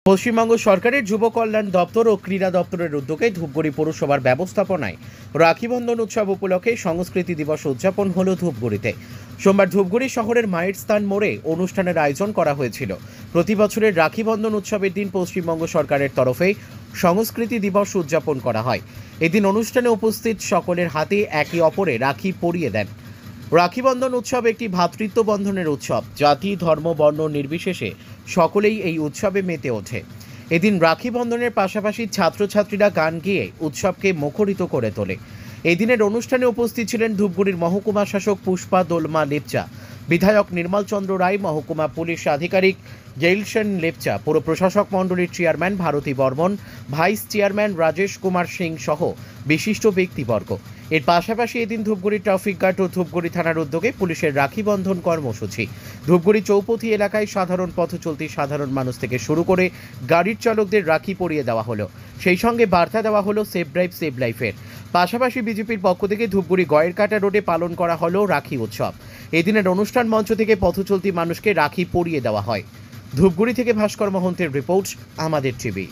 পশ্চিমবঙ্গ সরকারের যুব কল্যাণ দপ্তর ও ক্রীড়া দপ্তরের উদ্যোগে ধূপগুড়ি পৌরসভার ব্যবস্থাপনায় রাখি বন্ধন উৎসব উপলক্ষে সংস্কৃতি দিবস উদযাপন হলো ধূপগুড়িতে। সোমবার ধূপগুড়ি শহরের মায়ের স্থান মোড়ে অনুষ্ঠানের আয়োজন করা হয়েছিল। প্রতি বছরের রাখি বন্ধন উৎসবের দিন পশ্চিমবঙ্গ সরকারের তরফে সংস্কৃতি দিবস উদযাপন করা হয়। এদিন অনুষ্ঠানে উপস্থিত সকলের হাতে একে অপরে রাখি পরিয়ে দেন। রাখি বন্ধন উৎসব একটি ভ্রাতৃত্ব বন্ধনের উৎসব। জাতি, ধর্ম, বর্ণ নির্বিশেষে সকলেই এই উৎসবে মেতে ওঠে। এদিন রাখি বন্ধনের পাশাপাশি ছাত্রছাত্রীরা গান গেয়ে উৎসবকে মুখরিত করে তোলে। এদিনের অনুষ্ঠানে উপস্থিত ছিলেন ধূপগুড়ির মহকুমা শাসক পুষ্পা দোলমা লেপচা, বিধায়ক নির্মল চন্দ্র রায়, মহকুমা পুলিশ আধিকারিক জেইলসেন লেপচা, পৌর প্রশাসক মণ্ডলীর chairman Bharati Barman, vice chairman Rajesh Kumar Singh সহ বিশিষ্ট ব্যক্তিবর্গ। এর পাশাপাশি এদিন ধূপগুড়ি ট্রাফিক গার্ড ও ধূপগুড়ি থানার উদ্যোগে পুলিশের রাখি বন্ধন কর্মসূচি। ধূপগুড়ি চৌপথি এলাকায় সাধারণ পথ চলতি সাধারণ মানুষ থেকে শুরু করে গাড়ির চালকদের রাখি পরিয়ে দেওয়া হলো। সেই সঙ্গে বার্তা দেওয়া হলো সেভ ড্রাইভ সেভ লাইফের। পাশাপাশি বিজেপির পক্ষ থেকে ধূপগুড়ি গয়েরকাটা রোডে পালন করা হলো রাখি উৎসব। এদিনের অনুষ্ঠান মঞ্চ থেকে পথ চলতি মানুষকে রাখি পরিয়ে দেওয়া হয়। ধূপগুড়ি থেকে ভাস্কর মহন্তের রিপোর্ট, আমাদের টিভি।